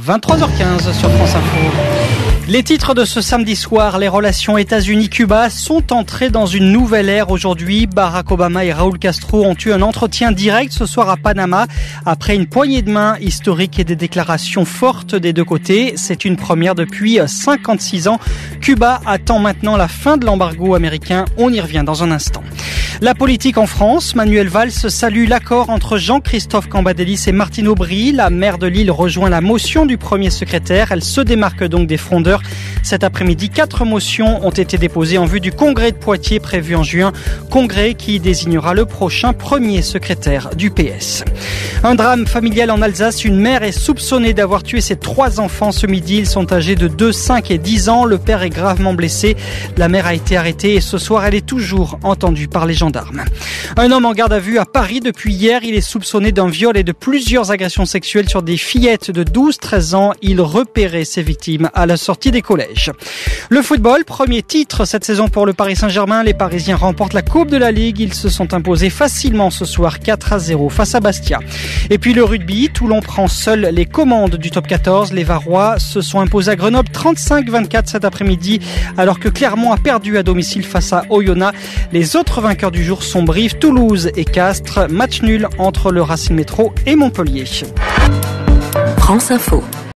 23h15 sur France Info. Les titres de ce samedi soir, les relations États-Unis-Cuba sont entrées dans une nouvelle ère aujourd'hui. Barack Obama et Raúl Castro ont eu un entretien direct ce soir à Panama après une poignée de main historique et des déclarations fortes des deux côtés. C'est une première depuis 56 ans. Cuba attend maintenant la fin de l'embargo américain. On y revient dans un instant. La politique en France, Manuel Valls salue l'accord entre Jean-Christophe Cambadélis et Martine Aubry. La maire de Lille rejoint la motion du premier secrétaire. Elle se démarque donc des frondeurs. Cet après-midi, 4 motions ont été déposées en vue du congrès de Poitiers prévu en juin. Congrès qui désignera le prochain premier secrétaire du PS. Un drame familial en Alsace. Une mère est soupçonnée d'avoir tué ses 3 enfants ce midi. Ils sont âgés de 2, 5 et 10 ans. Le père est gravement blessé. La mère a été arrêtée et ce soir, elle est toujours entendue par les gendarmes. Un homme en garde à vue à Paris depuis hier. Il est soupçonné d'un viol et de plusieurs agressions sexuelles sur des fillettes de 12-13 ans. Il repérait ses victimes à la sortie des collèges. Le football, premier titre cette saison pour le Paris Saint-Germain. Les Parisiens remportent la Coupe de la Ligue. Ils se sont imposés facilement ce soir 4-0 face à Bastia. Et puis le rugby, Toulon prend seul les commandes du top 14. Les Varois se sont imposés à Grenoble 35-24 cet après-midi alors que Clermont a perdu à domicile face à Oyonnax. Les autres vainqueurs du jour sont Brive, Toulouse et Castres. Match nul entre le Racing Métro et Montpellier. France Info.